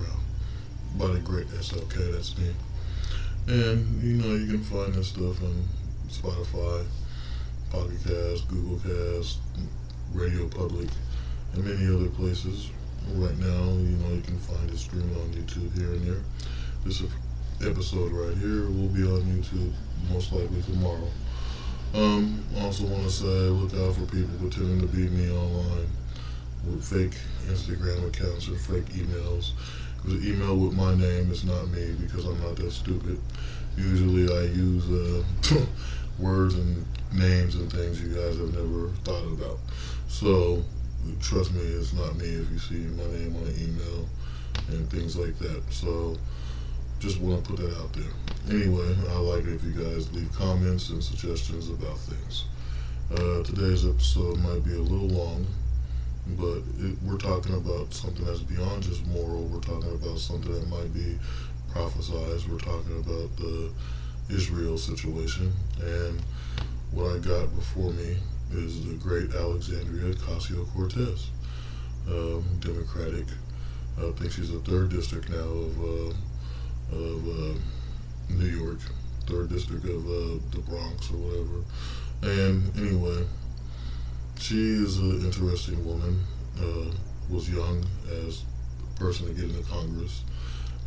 background. By the great SLK, that's me. And you can find this stuff on Spotify, Pocket Cast, Google Cast, Radio Public, and many other places. Right now, you can find it streamed on YouTube here and there. This episode right here will be on YouTube most likely tomorrow. Also want to say look out for people pretending to be me online with fake Instagram accounts or fake emails. The email with my name is not me because I'm not that stupid. Usually I use words and names and things you guys have never thought about. So trust me, it's not me if you see my name on an email and things like that. So just want to put that out there. Anyway, I like it if you guys leave comments and suggestions about things. Today's episode might be a little long, but we're talking about something that's beyond just moral. We're talking about something that might be prophesized. We're talking about the Israel situation. And what I got before me is the great Alexandria Ocasio-Cortez, Democratic. I think she's a 3rd district now of New York, 3rd district of the Bronx or whatever. And anyway, she is an interesting woman. Was young as a person to get into Congress,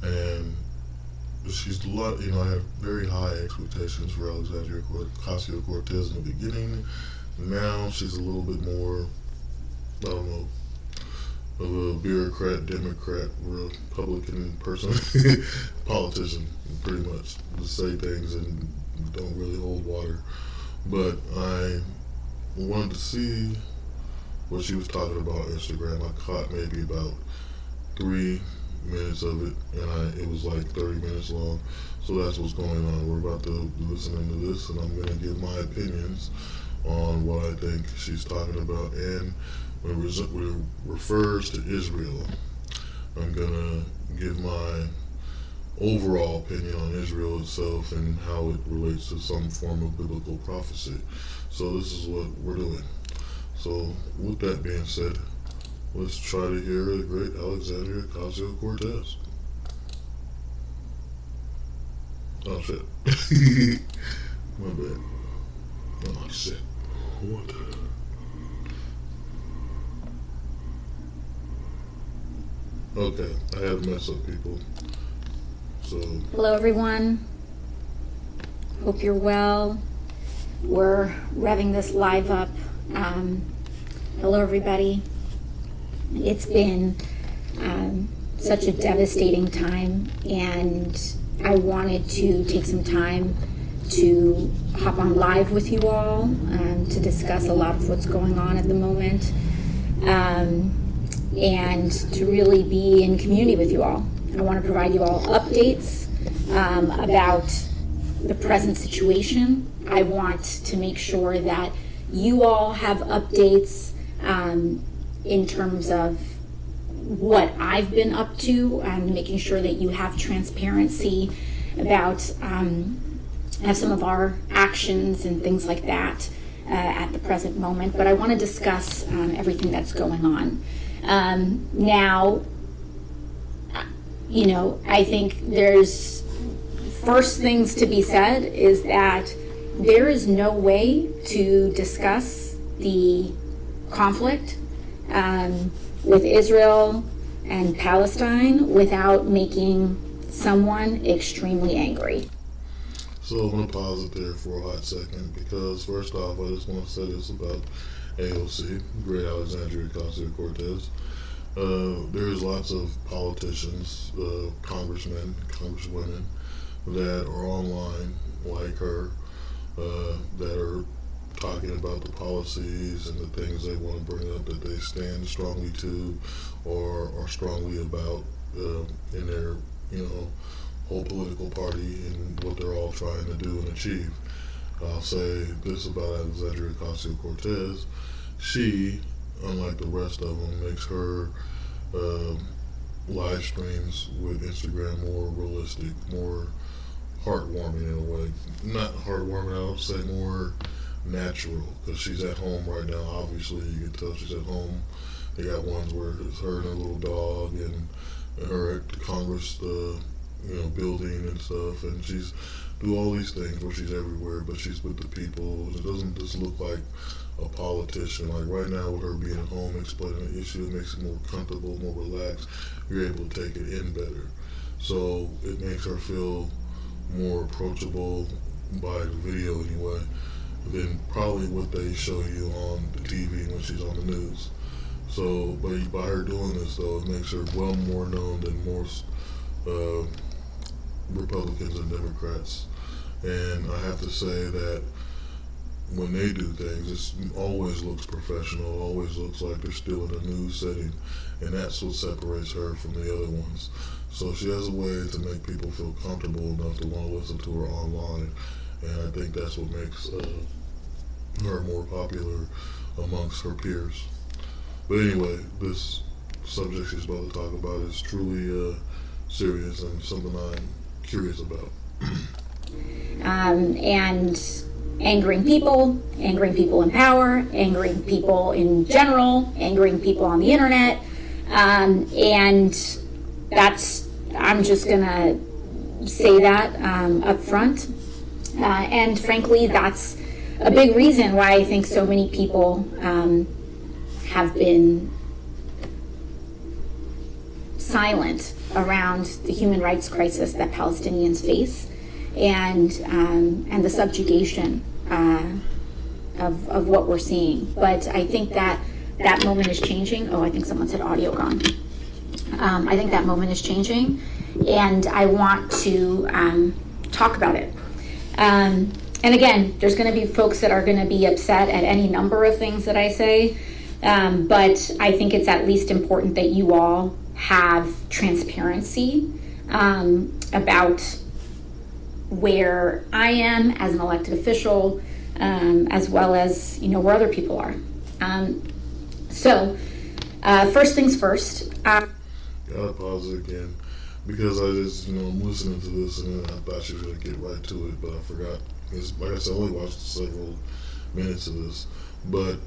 and she's a lot. I have very high expectations for Alexandria Ocasio-Cortez in the beginning. Now she's a little bit more, I don't know, of a bureaucrat, Democrat, Republican person, politician, pretty much. Just say things and don't really hold water. But I wanted to see what she was talking about on Instagram. I caught maybe about 3 minutes of it, and it was like 30 minutes long. So that's what's going on. We're about to listen to this, and I'm going to give my opinions on what I think she's talking about. And when it refers to Israel, I'm going to give my overall opinion on Israel itself and how it relates to some form of biblical prophecy. So this is what we're doing. So with that being said, let's try to hear the great Alexandria Ocasio-Cortez. Oh shit. My bad. Oh shit. What? Okay, I had to mess up, people. So. Hello, everyone. Hope you're well. We're revving this live up. Hello, everybody. It's been such a devastating time, and I wanted to take some time to hop on live with you all to discuss a lot of what's going on at the moment, and to really be in community with you all. I want to provide you all updates about the present situation. I want to make sure that you all have updates in terms of what I've been up to, and making sure that you have transparency about some of our actions and things like that at the present moment. But I want to discuss everything that's going on. Now, I think there's first things to be said is that there is no way to discuss the conflict with Israel and Palestine without making someone extremely angry. So I'm going to pause it there for a hot second, because first off, I just want to say this about AOC, Great Alexandria Ocasio-Cortez. There's lots of politicians, congressmen, congresswomen that are online like her, that are talking about the policies and the things they want to bring up that they stand strongly to or are strongly about in their, whole political party and what they're all trying to do and achieve. I'll say this about Alexandria Ocasio-Cortez. She, unlike the rest of them, makes her live streams with Instagram more realistic, more heartwarming in a way. Not heartwarming, I would say more natural, because she's at home right now. Obviously, you can tell she's at home. They got ones where it's her and her little dog and her at the Congress, building and stuff, and she's do all these things where she's everywhere, but she's with the people. It doesn't just look like a politician. Like right now, with her being at home explaining the issue, it makes it more comfortable, more relaxed. You're able to take it in better, so it makes her feel more approachable by the video anyway than probably what they show you on the TV when she's on the news. So, but by her doing this, though, it makes her well more known than most Republicans and Democrats. And I have to say that when they do things, it always looks professional, always looks like they're still in a news setting, and that's what separates her from the other ones. So she has a way to make people feel comfortable enough to want to listen to her online, and I think that's what makes her more popular amongst her peers. But anyway, this subject she's about to talk about is truly serious and something I'm curious about. And angering people in power, angering people in general, angering people on the internet, and that's, I'm just gonna say that up front, and frankly, that's a big reason why I think so many people have been silent around the human rights crisis that Palestinians face, and the subjugation of what we're seeing. But I think that moment is changing. Oh, I think someone said audio gone. I think that moment is changing, and I want to talk about it. And again, there's going to be folks that are going to be upset at any number of things that I say, but I think it's at least important that you all have transparency about where I am as an elected official, as well as where other people are. So first things first. Gotta pause it again because I just I'm listening to this and I thought she was gonna get right to it, but I forgot. Like I said, I only watched several minutes of this, but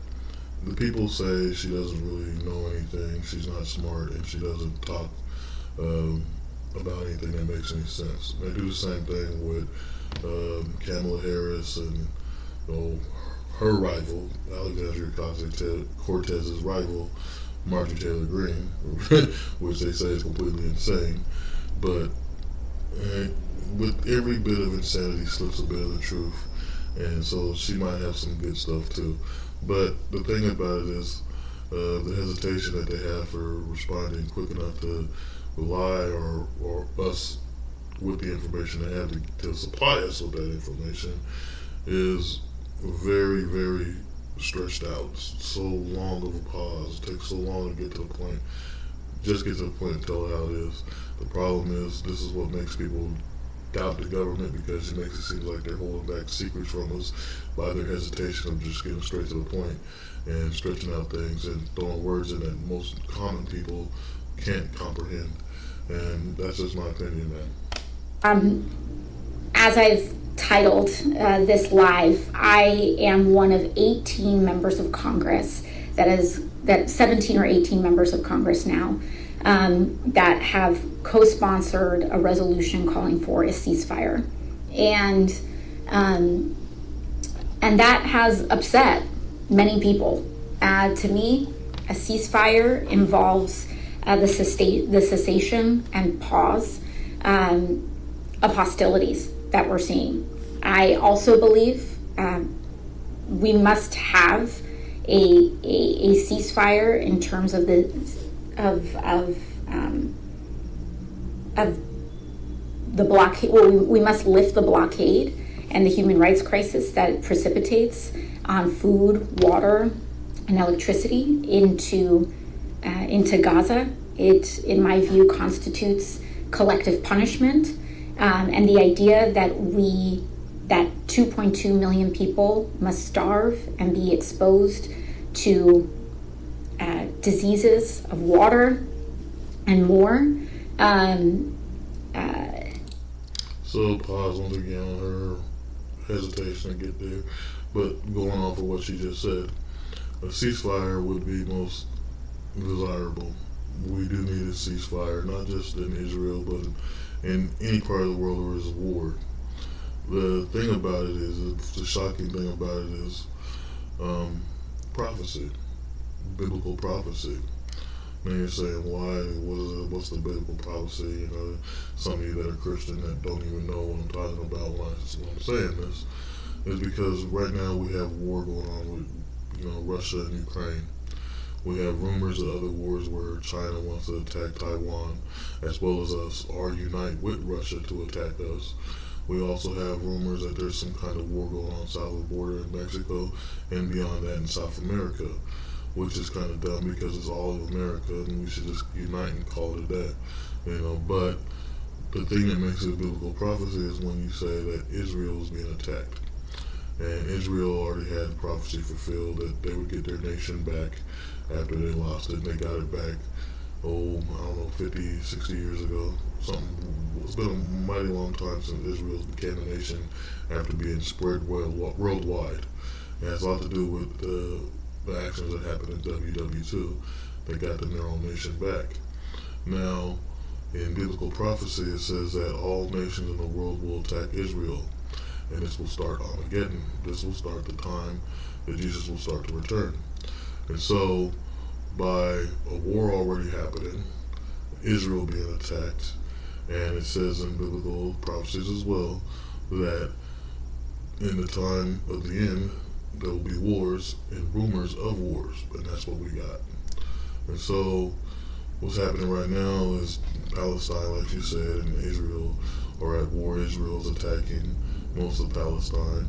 the people say she doesn't really know anything, she's not smart, and she doesn't talk about anything that makes any sense. They do the same thing with Kamala Harris and her rival, Alexandria Ocasio-Cortez's rival, Marjorie Taylor Greene, which they say is completely insane. But with every bit of insanity slips a bit of the truth, and so she might have some good stuff too. But the thing about it is the hesitation that they have for responding quick enough to rely or us with the information they have to supply us with that information is very, very stretched out. So long of a pause. It takes so long to get to the point. Just get to the point and tell it how it is. The problem is this is what makes people doubt the government, because it makes it seem like they're holding back secrets from us by their hesitation of just getting straight to the point and stretching out things and throwing words in that most common people can't comprehend. And that's just my opinion, man. As I've titled this live, I am one of 18 members of Congress, that 17 or 18 members of Congress now, that have co-sponsored a resolution calling for a ceasefire, and that has upset many people. To me, a ceasefire involves the cessation and pause of hostilities that we're seeing. I also believe we must have a ceasefire in terms of the blockade. Well, we must lift the blockade and the human rights crisis that it precipitates on food, water, and electricity into Gaza. It, in my view, constitutes collective punishment, and the idea that 2.2 million people must starve and be exposed to diseases of water and more. So pause once again on her hesitation to get there, but going off of what she just said, a ceasefire would be most desirable we do need a ceasefire, not just in Israel, but in any part of the world where there's a war. The thing about it is, the shocking thing about it is prophecy, biblical prophecy. Now you're saying, what's the biblical prophecy? You know, some of you that are Christian that don't even know what I'm talking about when I'm saying this, is because right now we have war going on with, Russia and Ukraine. We have rumors of other wars where China wants to attack Taiwan, as well as us, or unite with Russia to attack us. We also have rumors that there's some kind of war going on south of the border in Mexico and beyond that in South America, which is kind of dumb because it's all of America and we should just unite and call it that. But the thing that makes it biblical prophecy is when you say that Israel is being attacked. And Israel already had prophecy fulfilled that they would get their nation back after they lost it. They got it back, 50, 60 years ago. It's been a mighty long time since Israel became a nation after being spread worldwide. It has a lot to do with the actions that happened in WW2. They got them their own nation back. Now, in biblical prophecy, it says that all nations in the world will attack Israel. And this will start Armageddon. This will start the time that Jesus will start to return. And so, by a war already happening, Israel being attacked, and it says in biblical prophecies as well that in the time of the end, there will be wars and rumors of wars, and that's what we got. And so, what's happening right now is Palestine, like you said, and Israel are at war. Israel's attacking most of Palestine,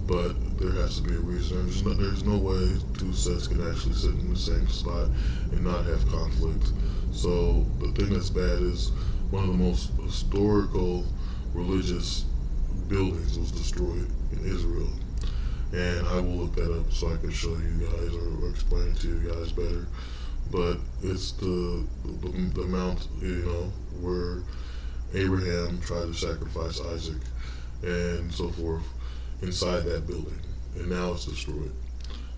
but there has to be a reason. There's no way two sets can actually sit in the same spot and not have conflict. So the thing that's bad is one of the most historical religious buildings was destroyed in Israel. And I will look that up so I can show you guys or explain it to you guys better. But it's the mount, where Abraham tried to sacrifice Isaac and so forth inside that building, and now it's destroyed.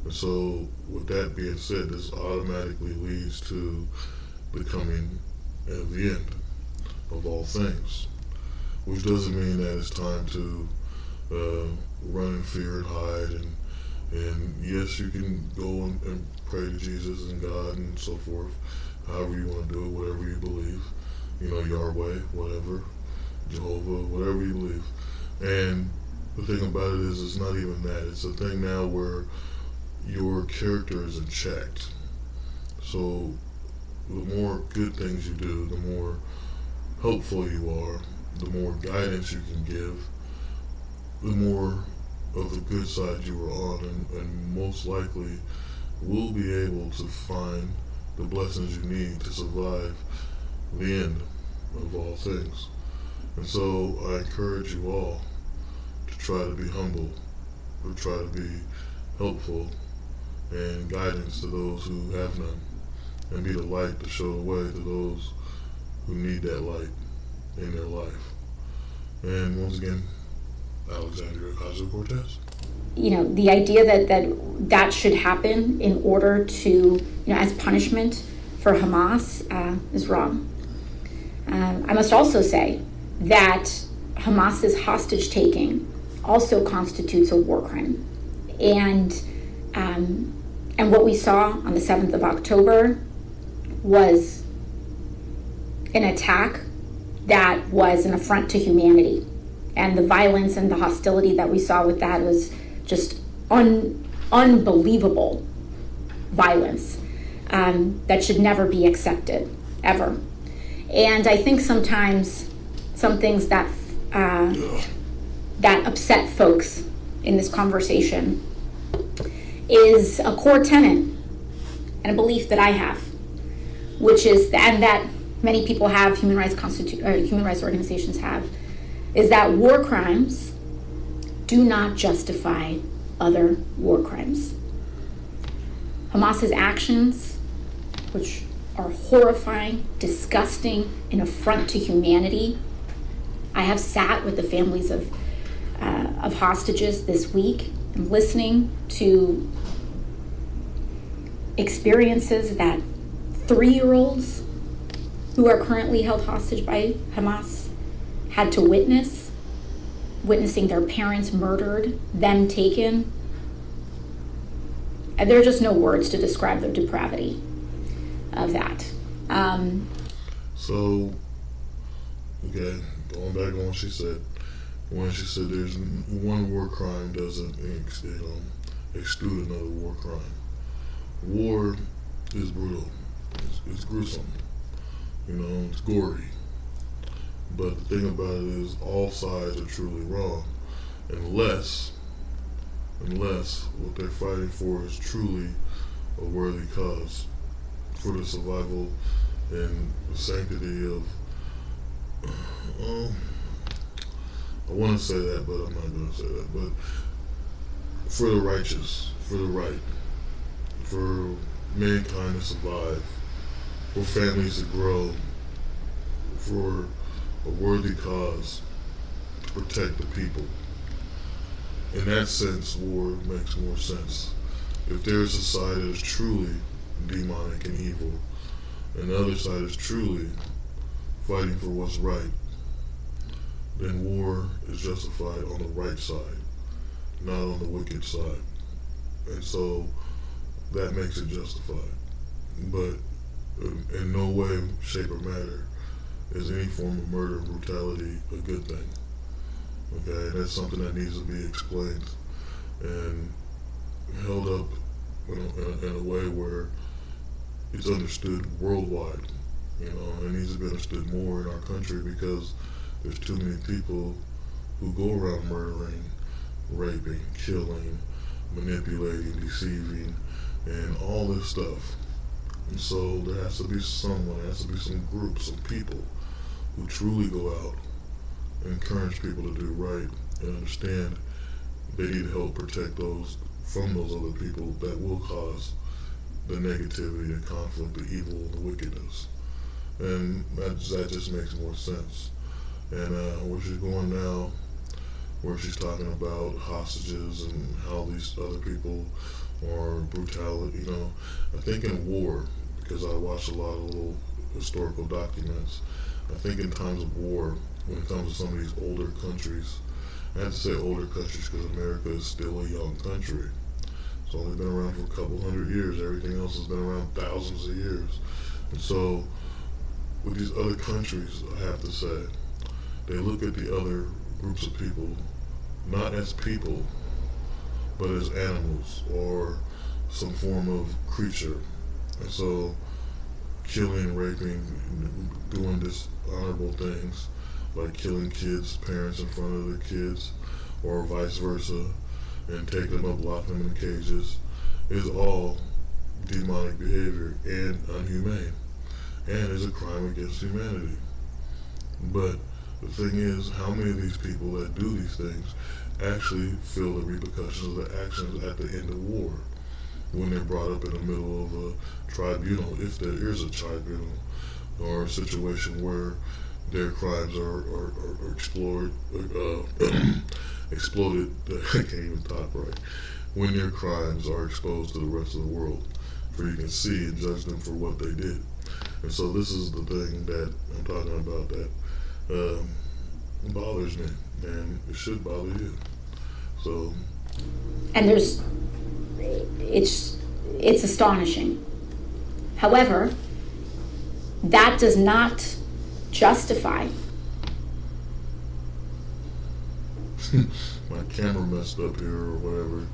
And so with that being said, this automatically leads to the coming of the end of all things, which doesn't mean that it's time to run in fear and hide, and yes, you can go and pray to Jesus and God and so forth, however you want to do it, whatever you believe, Yahweh, whatever, Jehovah, whatever you believe. And the thing about it is, it's not even that. It's a thing now where your character isn't checked. So the more good things you do, the more helpful you are, the more guidance you can give, the more of the good side you are on, and most likely will be able to find the blessings you need to survive the end of all things. And so I encourage you all to try to be humble, to try to be helpful and guidance to those who have none, and be the light to show the way to those who need that light in their life. And once again, Alexandria Ocasio-Cortez. The idea that should happen in order to, as punishment for Hamas is wrong. I must also say that Hamas's hostage taking also constitutes a war crime. And what we saw on the 7th of October was an attack that was an affront to humanity. And the violence and the hostility that we saw with that was just unbelievable violence that should never be accepted, ever. And I think sometimes some things that upset folks in this conversation is a core tenet and a belief that I have, which is, and that many people have, human rights organizations have, is that war crimes do not justify other war crimes. Hamas's actions, which are horrifying, disgusting, an affront to humanity. I have sat with the families of hostages this week and listening to experiences that 3-year-olds who are currently held hostage by Hamas had to witnessing their parents murdered, them taken. And there are just no words to describe the depravity of that. So, okay, going back on what she said, when she said there's one war crime doesn't exclude another war crime. War is brutal. It's gruesome. It's gory. But the thing about it is all sides are truly wrong unless what they're fighting for is truly a worthy cause for the survival and the sanctity of I want to say that, but I'm not going to say that. But for the righteous, for the right, for mankind to survive, for families to grow, for a worthy cause to protect the people. In that sense, war makes more sense. If there's a side that is truly demonic and evil, and the other side is truly fighting for what's right, then war is justified on the right side, not on the wicked side. And so that makes it justified. But in no way, shape, or matter is any form of murder and brutality a good thing. Okay, and that's something that needs to be explained and held up in a way where it's understood worldwide. It needs to be understood more in our country because there's too many people who go around murdering, raping, killing, manipulating, deceiving, and all this stuff. And so there has to be someone, there has to be some group, some people who truly go out and encourage people to do right and understand they need to help protect those from those other people that will cause the negativity, the conflict, the evil, the wickedness. And that just makes more sense. And where she's going now, where she's talking about hostages and how these other people are brutality, I think in war, because I watch a lot of little historical documents, I think in times of war, when it comes to some of these older countries, I have to say older countries because America is still a young country. It's only been around for a couple hundred years. Everything else has been around thousands of years. And so with these other countries, I have to say, they look at the other groups of people not as people, but as animals or some form of creature. And so killing, raping, doing dishonorable things like killing kids, parents in front of their kids, or vice versa, and taking them up, locking them in cages, is all demonic behavior and unhumane, and is a crime against humanity. But the thing is, how many of these people that do these things actually feel the repercussions of their actions at the end of war, when they're brought up in the middle of a tribunal, if there is a tribunal, or a situation where their crimes are explored, exploded, I can't even talk right, when their crimes are exposed to the rest of the world, where you can see and judge them for what they did. And so this is the thing that I'm talking about that bothers me, and it should bother you. So, and it's astonishing. However, that does not justify. My camera messed up here or whatever.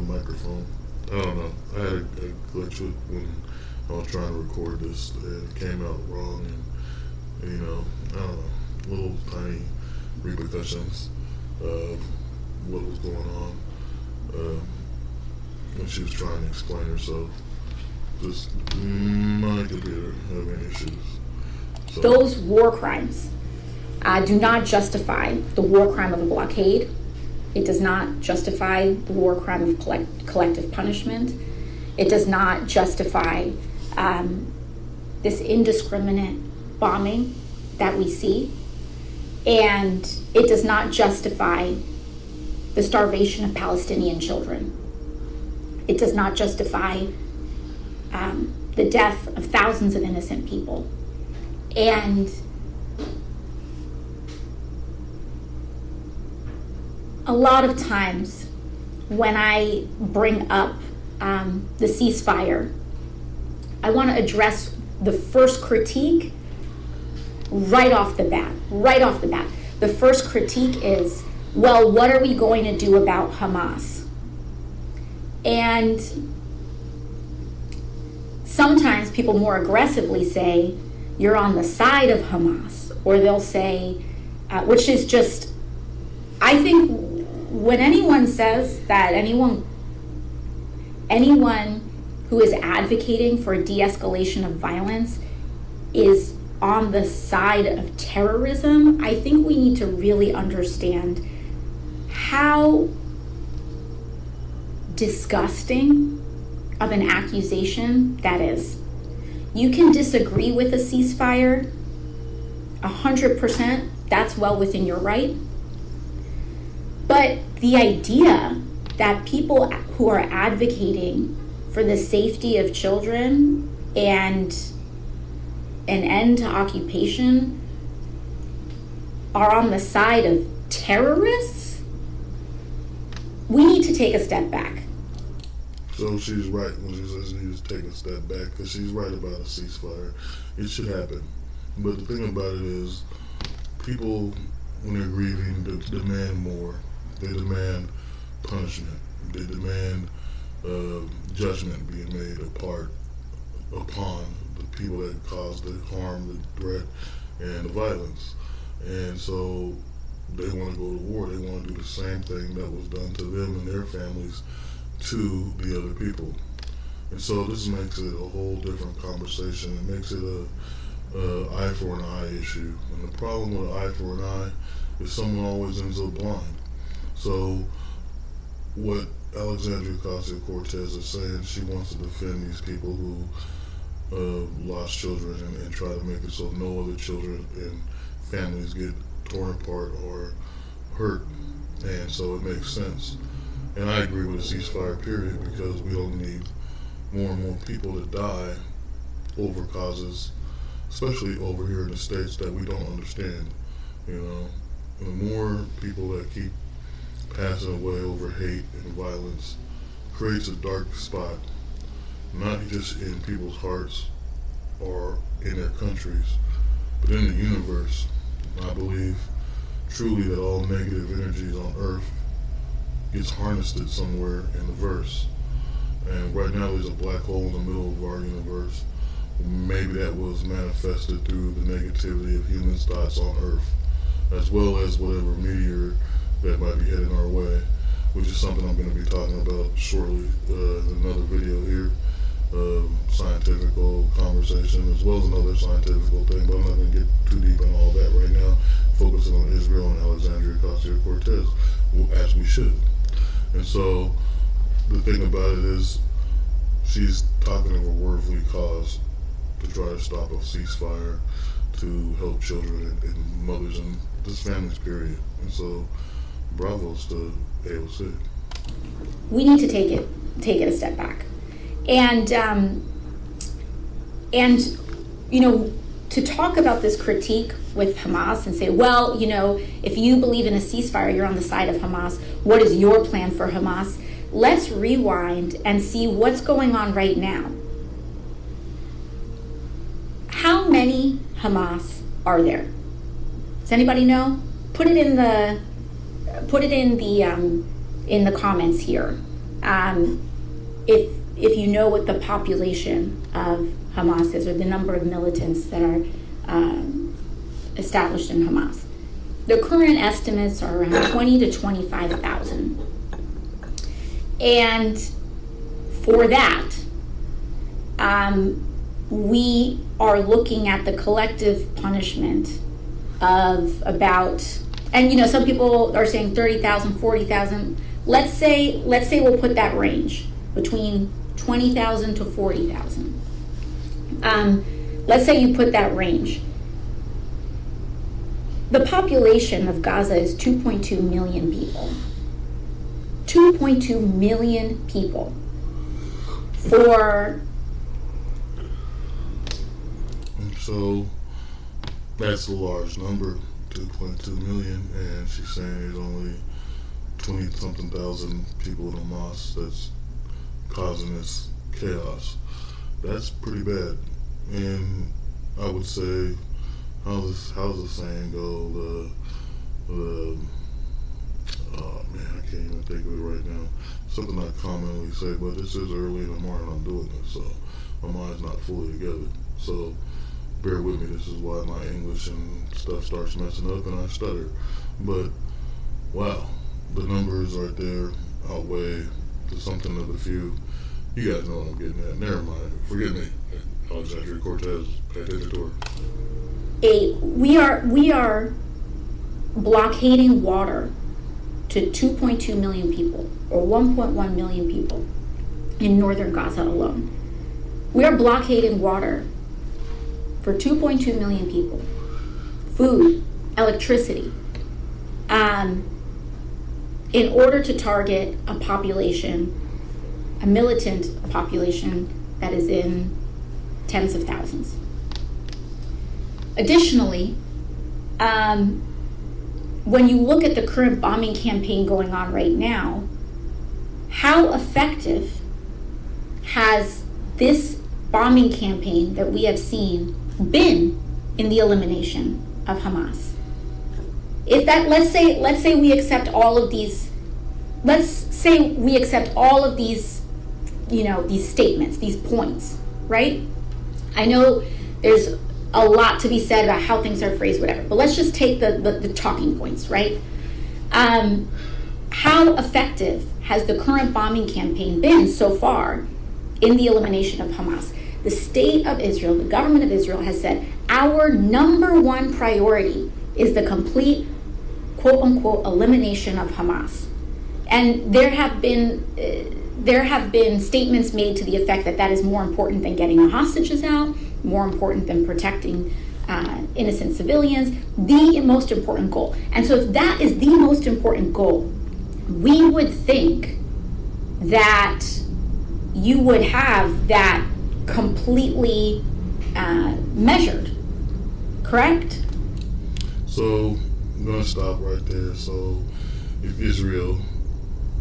Microphone. I don't know. I had a glitch with when I was trying to record this, and it came out wrong, and I don't know, little tiny repercussions of what was going on when she was trying to explain herself. Just my computer having issues. So. Those war crimes do not justify the war crime of a blockade. It does not justify the war crime of collective punishment. It does not justify this indiscriminate bombing that we see. And it does not justify the starvation of Palestinian children. It does not justify the the death of thousands of innocent people. And a lot of times when I bring up the ceasefire, I want to address the first critique right off the bat. The first critique is, well, what are we going to do about Hamas? And sometimes people more aggressively say, you're on the side of Hamas. Or they'll say, which is just, I think when anyone says that, anyone who is advocating for de-escalation of violence is on the side of terrorism, I think we need to really understand how disgusting of an accusation that is. You can disagree with a ceasefire 100%, that's well within your right. But the idea that people who are advocating for the safety of children and an end to occupation are on the side of terrorists, we need to take a step back. So she's right when she says you need to take a step back, because she's right about a ceasefire. It should happen. But the thing about it is, people, when they're grieving, demand more. They demand punishment. They demand judgment being made upon the people that caused the harm, the threat, and the violence. And so they want to go to war. They want to do the same thing that was done to them and their families to the other people. And so this makes it a whole different conversation. It makes it a eye for an eye issue. And the problem with an eye for an eye is someone always ends up blind. So what Alexandria Ocasio-Cortez is saying, she wants to defend these people who lost children and try to make it so no other children and families get torn apart or hurt. And so it makes sense. And I agree with a ceasefire period, because we don't need more and more people to die over causes, especially over here in the States, that we don't understand. You know, the more people that keep passing away over hate and violence creates a dark spot, not just in people's hearts or in their countries, but in the universe. I believe truly that all negative energies on Earth gets harnessed somewhere in the verse. And right now there's a black hole in the middle of our universe. Maybe that was manifested through the negativity of humans' thoughts on Earth, as well as whatever meteor that might be heading our way, which is something I'm going to be talking about shortly in another video here. Scientific conversation, as well as another scientific thing, but I'm not going to get too deep in all that right now, focusing on Israel and Alexandria Ocasio-Cortez, as we should. And so the thing about it is, she's talking of a worldly cause to try to stop a ceasefire, to help children and mothers and just families, period. And so bravos to AOC. We need to take it a step back. And you know, to talk about this critique with Hamas and say, well, you know, if you believe in a ceasefire, you're on the side of Hamas. What is your plan for Hamas? Let's rewind and see what's going on right now. How many Hamas are there? Does anybody know? Put it in the comments here. If you know what the population of Hamas is, or the number of militants that are established in Hamas. The current estimates are around 20 to 25,000. And for that, we are looking at the collective punishment of about, and you know, some people are saying 30,000, 40,000. Let's say we'll put that range between 20,000 to 40,000. Let's say you put that range. The population of Gaza is 2.2 million people. 2.2 million people. For So that's a large number, 2.2 million, and she's saying there's only 20 something thousand people in the mosque that's causing this chaos. That's pretty bad. And I would say, how's the saying go? The oh man, I can't even think of it right now. Something I commonly say, but this is early in the morning. I'm doing this, so my mind's not fully together. So bear with me. This is why my English and stuff starts messing up and I stutter. But wow, the numbers right there outweigh to something of the few. You guys know what I'm getting at. Never mind. Forget me. Alexandria Cortez, pay attention to her. We are blockading water to 2.2 million people, or 1.1 million people in northern Gaza alone. We are blockading water for 2.2 million people. Food, electricity, in order to target a population, a militant population that is in tens of thousands. Additionally, when you look at the current bombing campaign going on right now, how effective has this bombing campaign that we have seen been in the elimination of Hamas? If that, let's say we accept all of these, these statements, these points, right? I know there's a lot to be said about how things are phrased, whatever, but let's just take the talking points, right? How effective has the current bombing campaign been so far in the elimination of Hamas? The state of Israel, the government of Israel has said, our number one priority is the complete, quote unquote, elimination of Hamas. And there have been statements made to the effect that that is more important than getting the hostages out, more important than protecting innocent civilians, the most important goal. And so if that is the most important goal, we would think that you would have that completely measured, correct? So I'm going to stop right there. So if Israel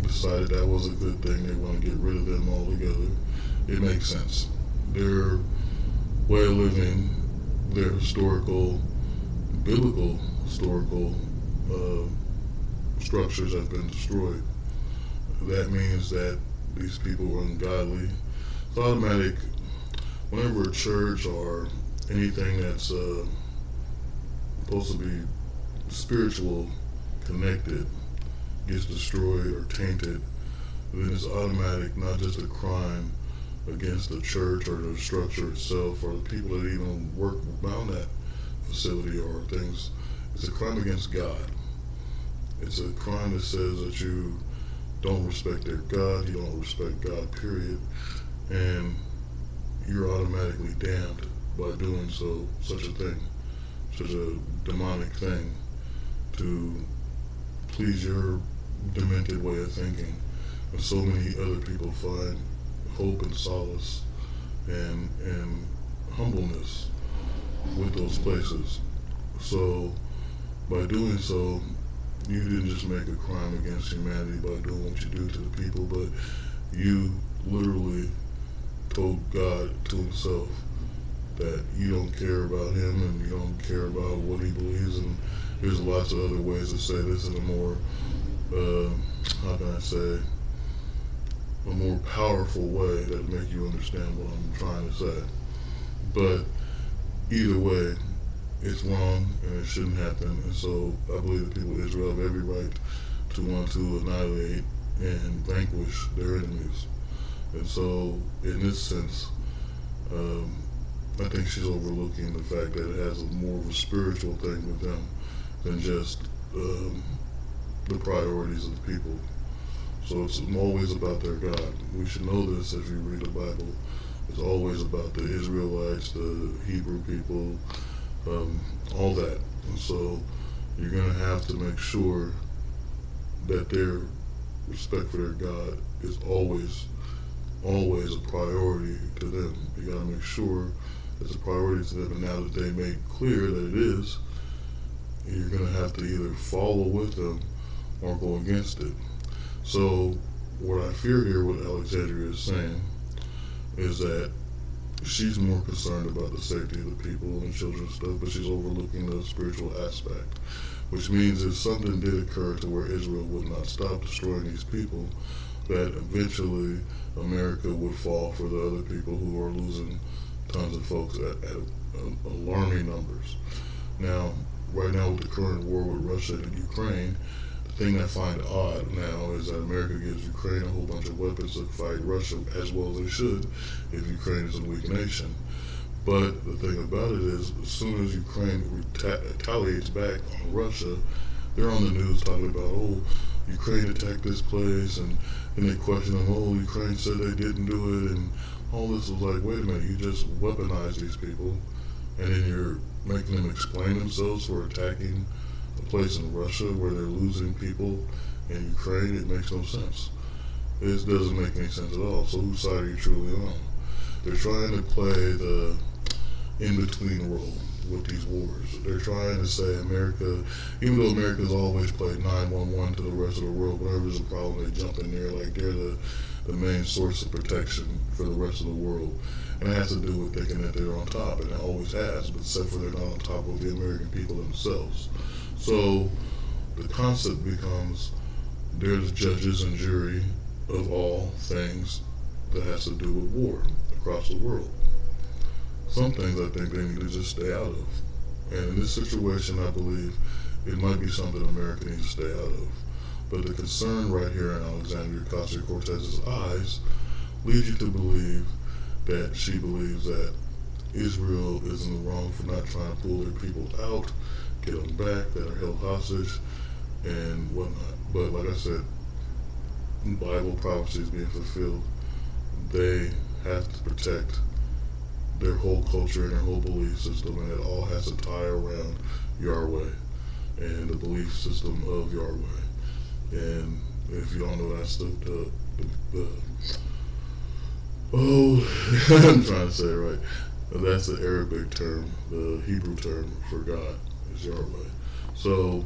decided that was a good thing, they want to get rid of them altogether, it makes sense. Their way of living, their biblical historical structures have been destroyed. That means that these people are ungodly. It's automatic. Whenever a church or anything that's supposed to be spiritual, connected, gets destroyed or tainted, then it's automatic, not just a crime against the church or the structure itself or the people that even work around that facility or things. It's a crime against God. It's a crime that says that you don't respect their God, you don't respect God, period, and you're automatically damned by doing so, such a thing, such a demonic thing, to please your demented way of thinking. And so many other people find hope and solace and humbleness with those places. So by doing so, you didn't just make a crime against humanity by doing what you do to the people, but you literally told God to himself that you don't care about him and you don't care about what he believes, and there's lots of other ways to say this in a more, how can I say, a more powerful way that make you understand what I'm trying to say. But either way, it's wrong and it shouldn't happen. And so I believe the people of Israel have every right to want to annihilate and vanquish their enemies. And so in this sense, I think she's overlooking the fact that it has more of a spiritual thing with them than just the priorities of the people. So it's always about their God. We should know this as we read the Bible. It's always about the Israelites, the Hebrew people, all that. And so you're going to have to make sure that their respect for their God is always a priority to them. You got to make sure It's a priority to them, and now that they made clear that it is, you're going to have to either follow with them or go against it. So what I fear here, what Alexandria is saying, is that she's more concerned about the safety of the people and children and stuff, but she's overlooking the spiritual aspect, which means if something did occur to where Israel would not stop destroying these people, that eventually America would fall for the other people who are losing tons of folks at alarming numbers. Now, right now with the current war with Russia and Ukraine, the thing I find odd now is that America gives Ukraine a whole bunch of weapons to fight Russia as well as they should if Ukraine is a weak nation. But the thing about it is, as soon as Ukraine retaliates back on Russia, they're on the news talking about, oh, Ukraine attacked this place, and then they question them, oh, Ukraine said they didn't do it, and all this was like, wait a minute, you just weaponized these people, and then you're making them explain themselves for attacking a place in Russia where they're losing people in Ukraine. It makes no sense. It doesn't make any sense at all. So whose side are you truly on? They're trying to play the in-between role with these wars. They're trying to say America, even though America's always played 911 to the rest of the world, whenever there's a problem, they jump in there like they're the main source of protection for the rest of the world. And it has to do with thinking that they're on top, and it always has, but except for they're not on top of the American people themselves. So the concept becomes they're the judges and jury of all things that has to do with war across the world. Some things I think they need to just stay out of. And in this situation, I believe it might be something America needs to stay out of. But the concern right here in Alexandria Ocasio-Cortez's eyes leads you to believe that she believes that Israel is in the wrong for not trying to pull their people out, get them back, that are held hostage, and whatnot. But like I said, Bible prophecy is being fulfilled. They have to protect their whole culture and their whole belief system, and it all has to tie around Yahweh and the belief system of Yahweh. And if you don't know, that's the I'm trying to say it right. That's the Arabic term, the Hebrew term for God is Yahweh. So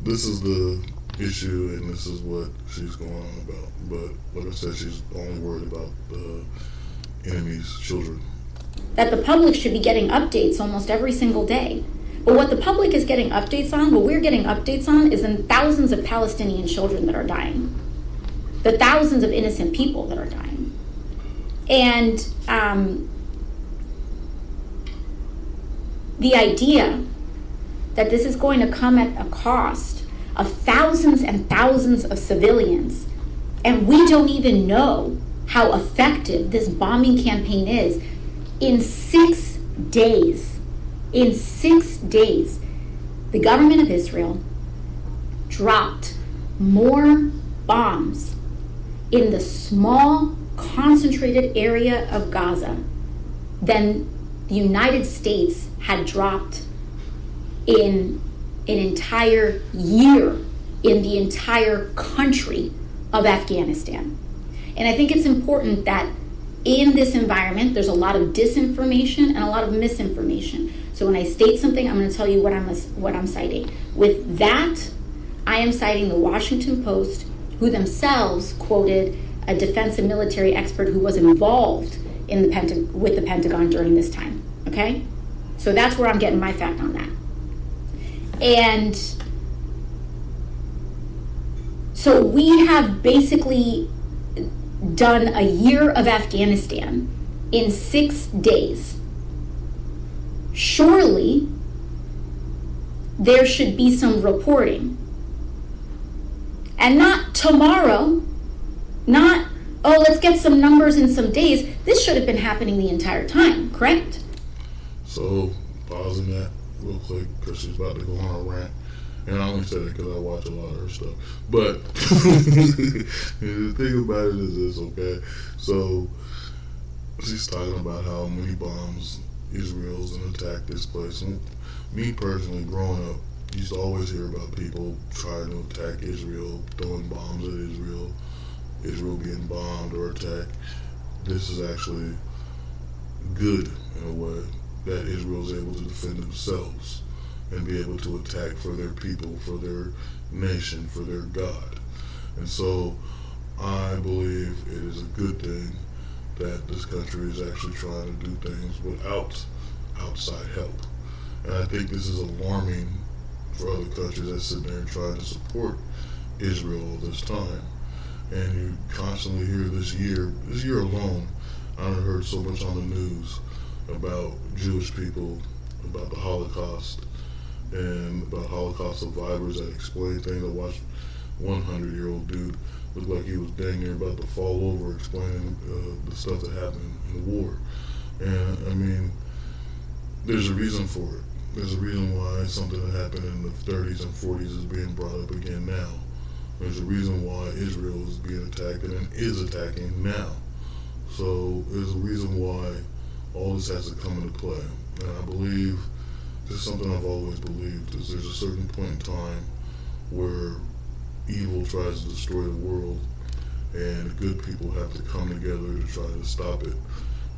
this is the issue, and this is what she's going on about. But like I said, she's only worried about the enemy's children. That the public should be getting updates almost every single day. But what the public is getting updates on, what we're getting updates on, is in thousands of Palestinian children that are dying. The thousands of innocent people that are dying. And the idea that this is going to come at a cost of thousands and thousands of civilians, and we don't even know how effective this bombing campaign is. In 6 days, the government of Israel dropped more bombs in the small, concentrated area of Gaza than the United States had dropped in an entire year in the entire country of Afghanistan. And I think it's important that in this environment, there's a lot of disinformation and a lot of misinformation. So when I state something, I'm going to tell you what I'm citing. With that, I am citing the Washington Post, who themselves quoted a defense and military expert who was involved in with the Pentagon during this time. Okay? So that's where I'm getting my fact on that. And so we have basically done a year of Afghanistan in 6 days. Surely there should be some reporting. And not tomorrow, not, oh, let's get some numbers in some days. This should have been happening the entire time, correct? So, pausing that real quick, because she's about to go on a rant. And I only say that because I watch a lot of her stuff. But the thing about it is this, okay? So she's talking about how many bombs Israel's gonna attack this place. And me personally, growing up, used to always hear about people trying to attack Israel, throwing bombs at Israel being bombed or attacked. This is actually good in a way that Israel is able to defend themselves and be able to attack for their people, for their nation, for their God. And so I believe it is a good thing that this country is actually trying to do things without outside help. And I think this is alarming for other countries that sit there and try to support Israel all this time. And you constantly hear this year alone, I've heard so much on the news about Jewish people, about the Holocaust, and about Holocaust survivors that explain things. I watched 100-year-old dude look like he was dang near about to fall over explaining the stuff that happened in the war. And I mean, there's a reason for it. There's a reason why something that happened in the 30s and 40s is being brought up again now. There's a reason why Israel is being attacked and is attacking now. So there's a reason why all this has to come into play. And I believe, this is something I've always believed, is there's a certain point in time where evil tries to destroy the world and the good people have to come together to try to stop it,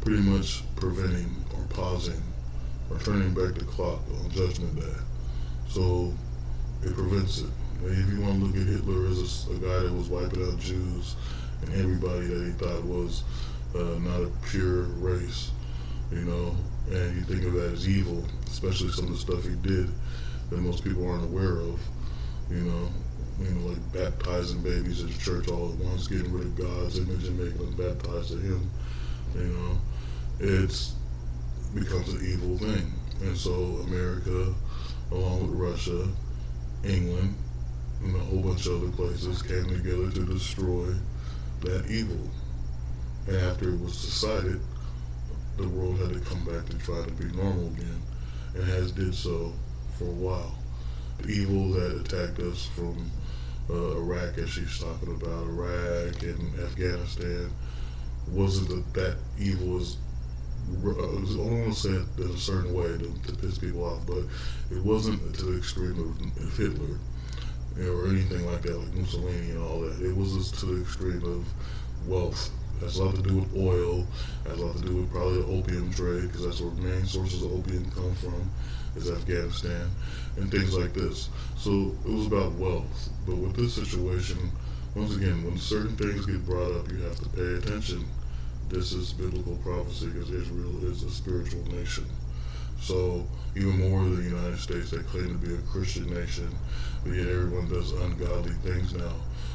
pretty much preventing or pausing or turning back the clock on Judgment Day. So it prevents it. And if you want to look at Hitler as a guy that was wiping out Jews and everybody that he thought was not a pure race, and you think of that as evil, especially some of the stuff he did that most people aren't aware of, like baptizing babies at the church all at once, getting rid of God's image and making them baptized to him, it's becomes an evil thing. And so America, along with Russia, England, and a whole bunch of other places came together to destroy that evil. And after it was decided, the world had to come back to try to be normal again, and has did so for a while. The evil that attacked us from Iraq, as she's talking about, Iraq and Afghanistan, wasn't that evil is, I don't want to say it in a certain way to piss people off, but it wasn't to the extreme of Hitler, or anything like that, like Mussolini and all that. It was just to the extreme of wealth. Has a lot to do with oil, has a lot to do with probably the opium trade, because that's where main sources of opium come from, is Afghanistan, and things like this. So it was about wealth. But with this situation, once again, when certain things get brought up, you have to pay attention. This is biblical prophecy, because Israel is a spiritual nation. So even more of the United States that claim to be a Christian nation, but yet everyone does ungodly things now.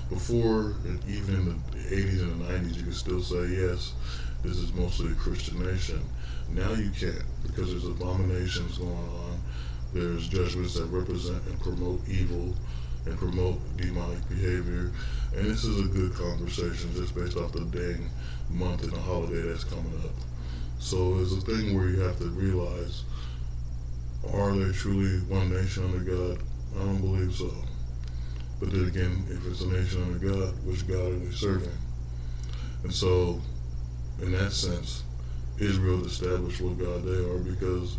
Before, even in the 80s and the 90s, you could still say, yes, this is mostly a Christian nation. Now you can't, because there's abominations going on. There's judgments that represent and promote evil and promote demonic behavior. And this is a good conversation just based off the dang month and the holiday that's coming up. So it's a thing where you have to realize, are they truly one nation under God? I don't believe so. But then again, if it's a nation under God, which God are they serving? And so, in that sense, Israel established what God they are, because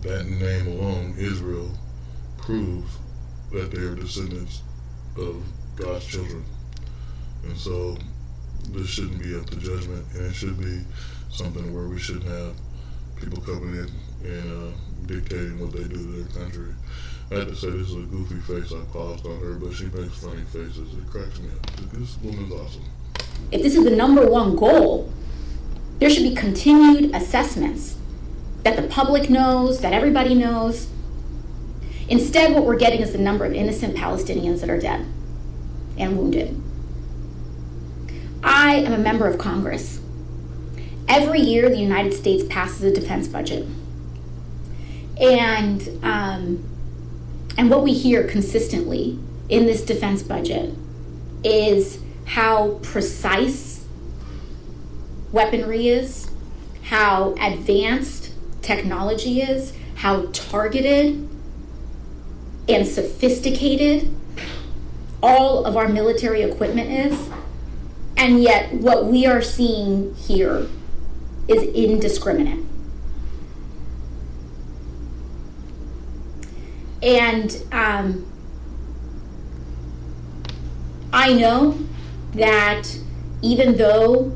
that name alone, Israel, proves that they are descendants of God's children. And so, this shouldn't be up to judgment, and it should be something where we shouldn't have people coming in and dictating what they do to their country. I had to say, this is a goofy face I paused on her, but she makes funny faces. It cracks me up. This woman's awesome. If this is the number one goal, there should be continued assessments that the public knows, that everybody knows. Instead, what we're getting is the number of innocent Palestinians that are dead and wounded. I am a member of Congress. Every year, the United States passes a defense budget. And what we hear consistently in this defense budget is how precise weaponry is, how advanced technology is, how targeted and sophisticated all of our military equipment is. And yet what we are seeing here is indiscriminate. And I know that even though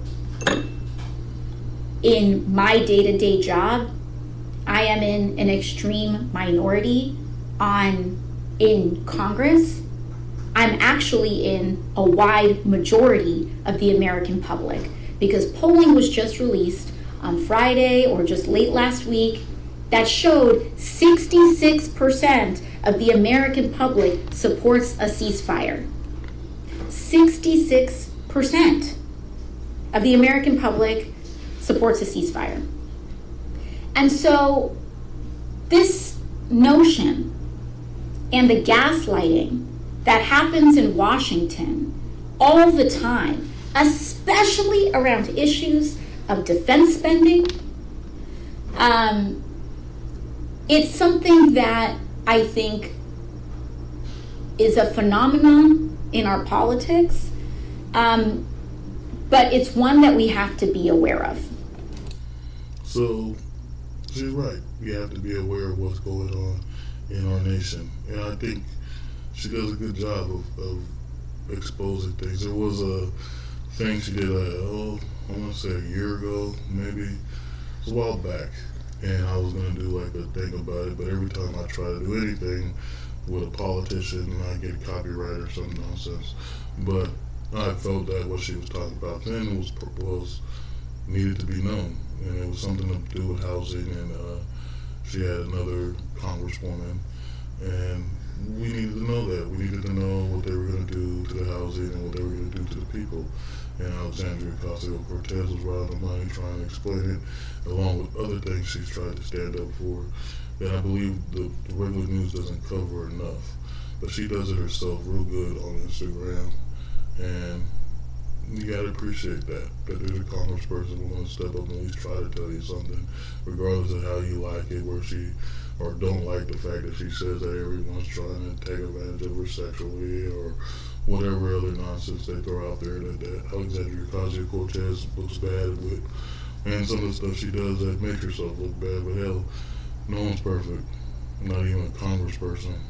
in my day-to-day job, I am in an extreme minority in Congress. I'm actually in a wide majority of the American public, because polling was just released on Friday or just late last week that showed 66% of the American public supports a ceasefire. 66% of the American public supports a ceasefire. And so this notion and the gaslighting that happens in Washington all the time, especially around issues of defense spending, it's something that I think is a phenomenon in our politics, but it's one that we have to be aware of. So she's right. We have to be aware of what's going on in our nation. And I think she does a good job of exposing things. There was a thing she did, I want to say a year ago, maybe. It was a while back. And I was going to do like a thing about it, but every time I try to do anything with a politician, I get copyright or some nonsense. But I felt that what she was talking about then was needed to be known. And it was something to do with housing, and she had another congresswoman, and we needed to know that. We needed to know what they were going to do to the housing and what they were going to do to the people. And Alexandria Ocasio-Cortez was right on the money trying to explain it, along with other things she's tried to stand up for, that I believe the regular news doesn't cover enough. But she does it herself real good on Instagram, and you gotta appreciate that there's a congressperson willing to step up and at least try to tell you something, regardless of how you like it, or don't like the fact that she says that everyone's trying to take advantage of her sexually, or whatever other nonsense they throw out there that Alexandria Ocasio-Cortez looks bad with, and some of the stuff she does that makes herself look bad. But hell, no one's perfect, not even a congressperson,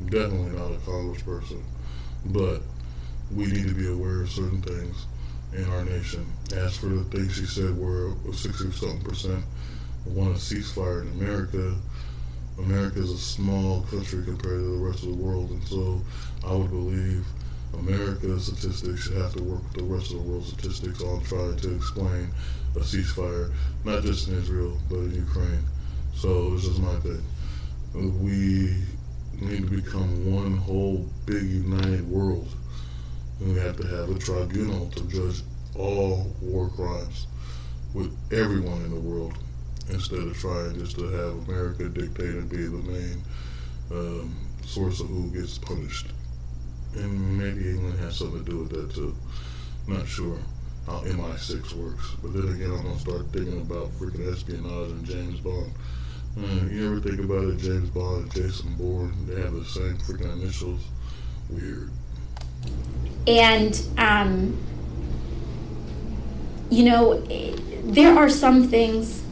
definitely not a congressperson. But we need to be aware of certain things in our nation. As for the things she said where 60-something% want a ceasefire in America, America is a small country compared to the rest of the world, and so I would believe America's statistics should have to work with the rest of the world's statistics on trying to explain a ceasefire, not just in Israel, but in Ukraine. So this is my thing. We need to become one whole big united world. And we have to have a tribunal to judge all war crimes with everyone in the world, instead of trying just to have America dictate and be the main source of who gets punished. And maybe England has something to do with that too. Not sure how MI6 works. But then again, I'm going to start thinking about freaking espionage and James Bond. You ever think about it, James Bond and Jason Bourne, they have the same freaking initials? Weird. And, there are some things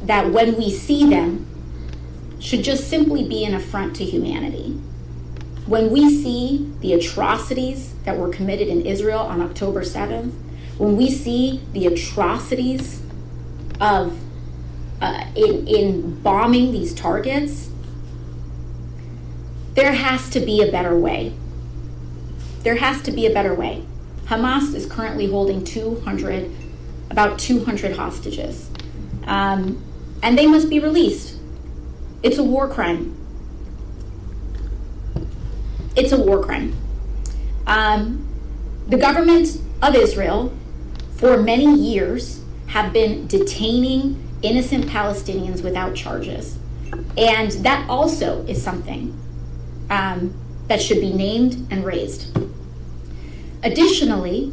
that when we see them should just simply be an affront to humanity. When we see the atrocities that were committed in Israel on October 7th, when we see the atrocities of in bombing these targets, there has to be a better way. There has to be a better way. Hamas is currently holding about 200 hostages. And they must be released. It's a war crime. It's a war crime. The government of Israel, for many years, have been detaining innocent Palestinians without charges. And that also is something that should be named and raised. Additionally,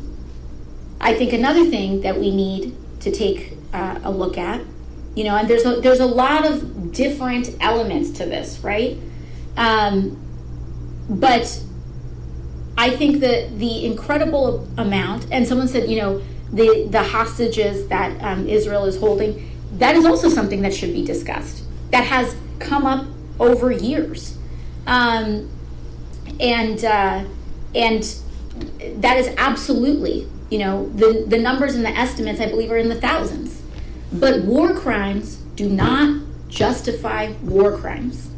I think another thing that we need to take a look at, and there's a lot of different elements to this, right? But I think that the incredible amount, and someone said, the hostages that Israel is holding, that is also something that should be discussed. That has come up over years, and that is absolutely, the numbers and the estimates, I believe, are in the thousands. But war crimes do not justify war crimes.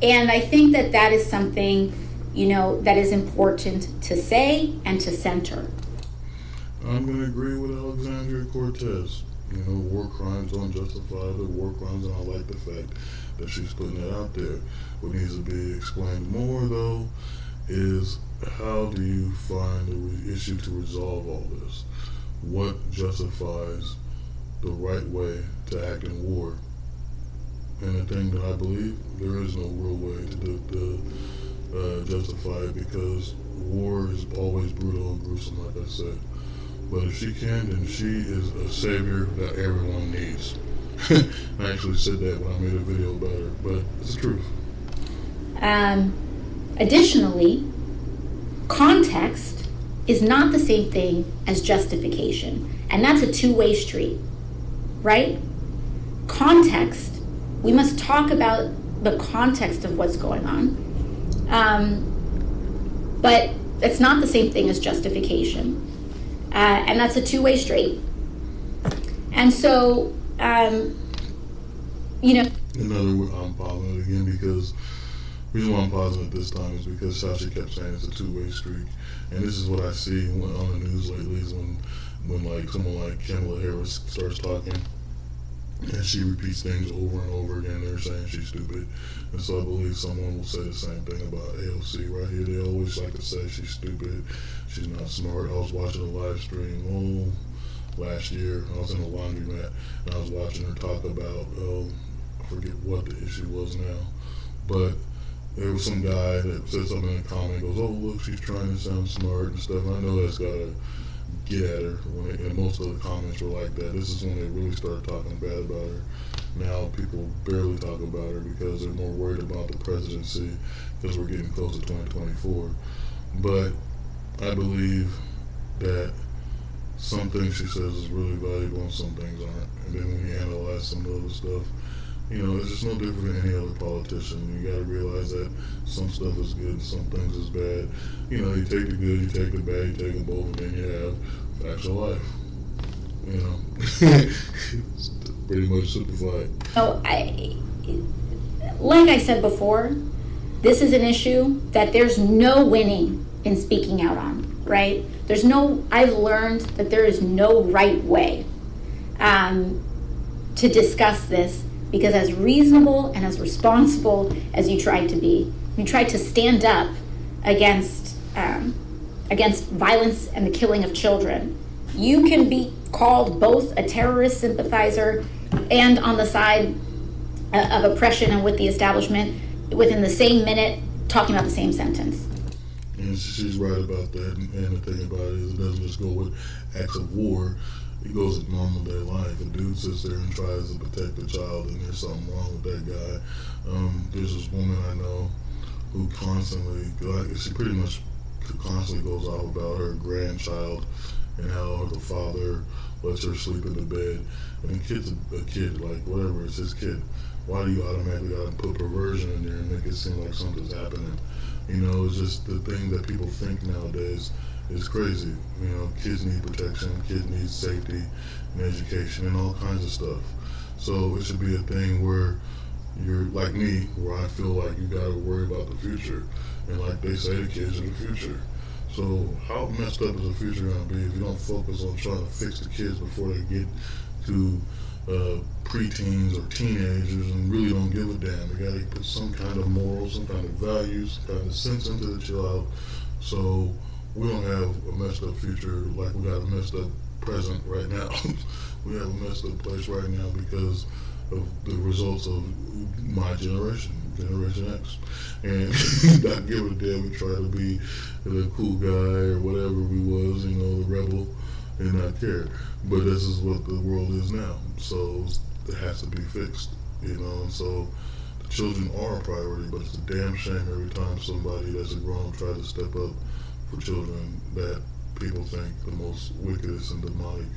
And I think that that is something, that is important to say and to center. I'm going to agree with Alexandria Cortez. War crimes don't justify the war crimes, and I like the fact that she's putting it out there. What needs to be explained more, though, is how do you find the issue to resolve all this? What justifies the right way to act in war? And the thing that I believe, there is no real way to justify it, because war is always brutal and gruesome, like I said. But if she can, then she is a savior that everyone needs. I actually said that when I made a video about her, but it's the truth. Additionally, context is not the same thing as justification. And that's a two-way street, right? Context, we must talk about the context of what's going on. But it's not the same thing as justification. And that's a two-way street. And so, Another, I'm pausing it again because the reason why I'm pausing it this time is because Sasha kept saying it's a two-way street. And this is what I see on the news lately, is when like someone like Kamala Harris starts talking and she repeats things over and over again, they're saying she's stupid. And so I believe someone will say the same thing about AOC right here. They always like to say she's stupid, she's not smart. I was watching a live stream last year. I was in a laundromat and I was watching her talk about, I forget what the issue was now, but there was some guy that said something in the comment, goes, oh look, she's trying to sound smart and stuff. And I know that's gotta get at her, and most of the comments were like that. This is when they really started talking bad about her. Now people barely talk about her because they're more worried about the presidency, because we're getting close to 2024. But I believe that some things she says is really valuable and some things aren't. And then when you analyze some of the other stuff, it's just no different than any other politician. You gotta realize that some stuff is good and some things is bad. You take the good, you take the bad, you take them both, and then you have facts of life. It's pretty much simplified. So like I said before, this is an issue that there's no winning in speaking out on, right? I've learned that there is no right way to discuss this, because as reasonable and as responsible as you tried to be, you tried to stand up against violence and the killing of children. You can be called both a terrorist sympathizer and on the side of oppression and with the establishment within the same minute, talking about the same sentence. And she's right about that. And the thing about it is, it doesn't just go with acts of war. It goes with normal day life. A dude sits there and tries to protect the child, and there's something wrong with that guy. There's this woman I know who constantly, she pretty much constantly goes off about her grandchild and how the father lets her sleep in the bed. And the kid's a kid, like whatever, it's his kid. Why do you automatically gotta put perversion in there and make it seem like something's happening? It's just the thing that people think nowadays is crazy. Kids need protection, kids need safety and education and all kinds of stuff. So it should be a thing where you're like me, where I feel like you gotta worry about the future. And like they say, the kids are the future. So how messed up is the future gonna be if you don't focus on trying to fix the kids before they get to preteens or teenagers and really don't give a damn? You gotta put some kind of morals, some kind of values, some kind of sense into the child, so we don't have a messed up future like we got a messed up present right now. We have a messed up place right now because of the results of my generation, Generation X. And not giving a damn, we try to be the cool guy or whatever we was, the rebel, and not care. But this is what the world is now. So it has to be fixed, and so the children are a priority, but it's a damn shame every time somebody that's a grown tries to step up for children that people think the most wickedest and demonic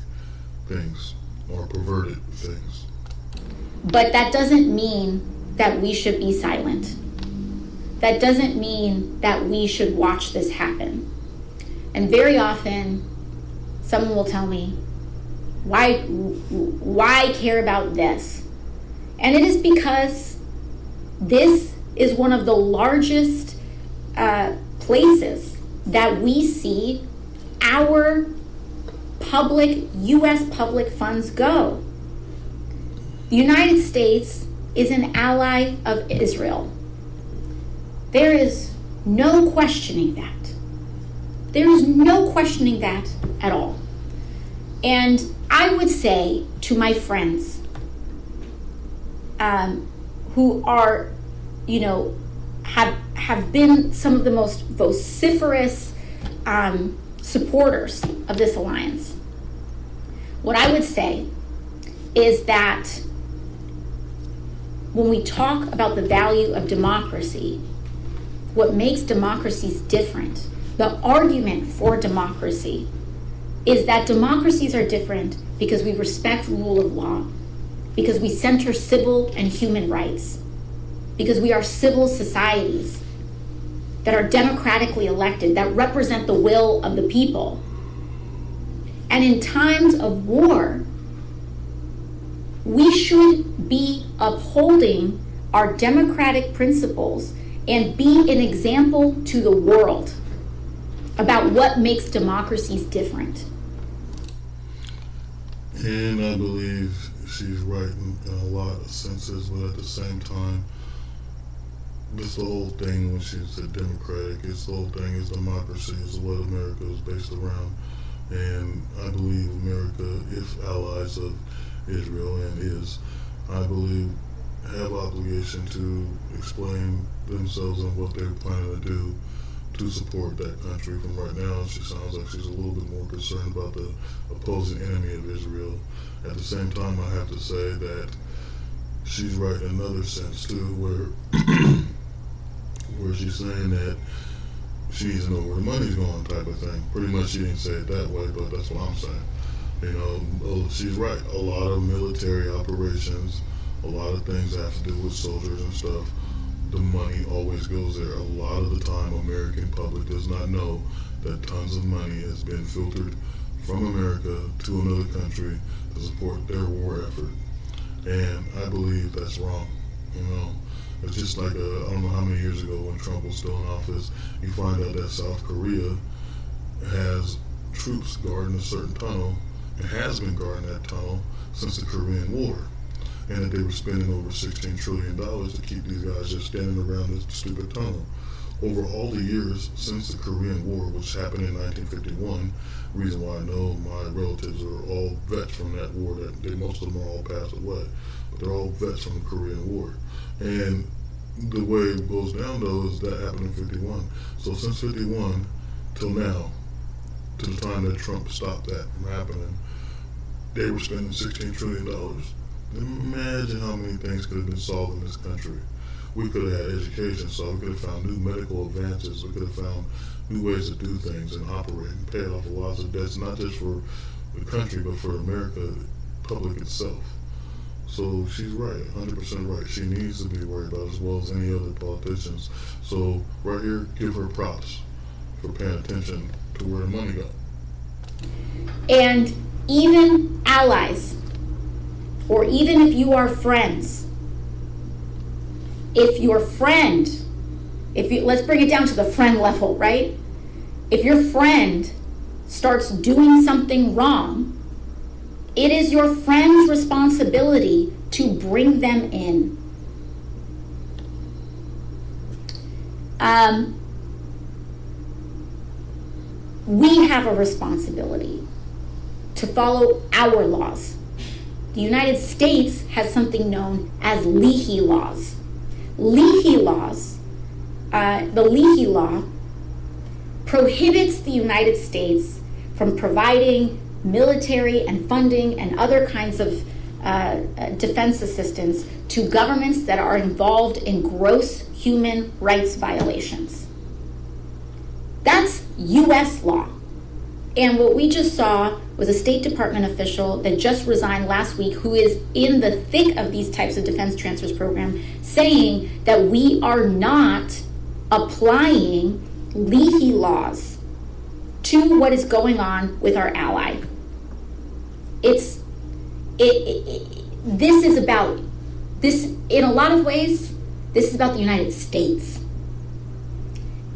things or perverted things. But that doesn't mean that we should be silent. That doesn't mean that we should watch this happen. And very often, someone will tell me, Why care about this? And it is because this is one of the largest places that we see our U.S. public funds go. The United States is an ally of Israel. There is no questioning that. There is no questioning that at all. And I would say to my friends who are, have been some of the most vociferous supporters of this alliance, what I would say is that when we talk about the value of democracy, what makes democracies different, the argument for democracy, is that democracies are different because we respect rule of law, because we center civil and human rights, because we are civil societies that are democratically elected, that represent the will of the people. And in times of war, we should be upholding our democratic principles and be an example to the world about what makes democracies different. And I believe she's right in a lot of senses, but at the same time, this the whole thing when she said democratic, it's the whole thing is democracy is what America is based around. And I believe America, if allies of Israel and is, I believe, have obligation to explain themselves and what they're planning to do to support that country. From right now, she sounds like she's a little bit more concerned about the opposing enemy of Israel. At the same time, I have to say that she's right in another sense too, where she's saying that she needs to know where the money's going, type of thing. Pretty much, she didn't say it that way, but that's what I'm saying. She's right. A lot of military operations, a lot of things that have to do with soldiers and stuff, the money always goes there. A lot of the time, American public does not know that tons of money has been filtered from America to another country to support their war effort. And I believe that's wrong. It's just like, I don't know how many years ago when Trump was still in office, you find out that South Korea has troops guarding a certain tunnel and has been guarding that tunnel since the Korean War. And that they were spending over $16 trillion to keep these guys just standing around this stupid tunnel. Over all the years since the Korean War, which happened in 1951, reason why I know my relatives are all vets from that war, most of them are all passed away, but they're all vets from the Korean War. And the way it goes down, though, is that happened in 51. So since 51 till now, to the time that Trump stopped that from happening, they were spending $16 trillion. Imagine how many things could have been solved in this country. We could have had education solved. We could have found new medical advances. We could have found new ways to do things and operate and pay off lots of debts, not just for the country, but for America, public itself. So she's right, 100% right. She needs to be worried about it as well as any other politicians. So right here, give her props for paying attention to where the money goes. And even allies, or even if you are friends, if your friend, let's bring it down to the friend level, right? If your friend starts doing something wrong, it is your friend's responsibility to bring them in. We have a responsibility to follow our laws. The United States has something known as Leahy laws. Leahy laws, the Leahy law prohibits the United States from providing military and funding and other kinds of defense assistance to governments that are involved in gross human rights violations. That's U.S. law. And what we just saw was a State Department official that just resigned last week, who is in the thick of these types of defense transfers program, saying that we are not applying Leahy laws to what is going on with our ally. this is about this in a lot of ways. This is about the United States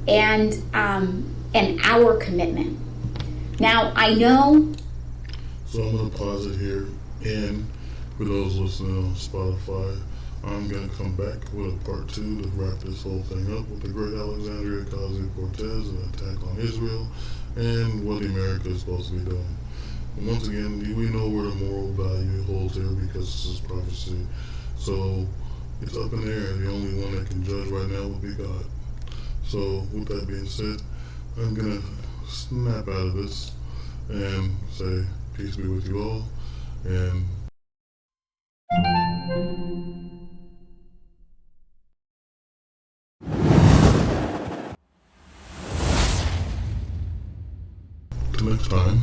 and our commitment. Now I know. So I'm gonna pause it here, and for those listening on Spotify, I'm gonna come back with a part 2 to wrap this whole thing up with the great Alexandria Ocasio-Cortez and attack on Israel and what America is supposed to be doing. And once again, we know where the moral value holds here because this is prophecy. So it's up in the air. The only one that can judge right now will be God. So with that being said, I'm gonna snap out of this and say peace be with you all, and till next time.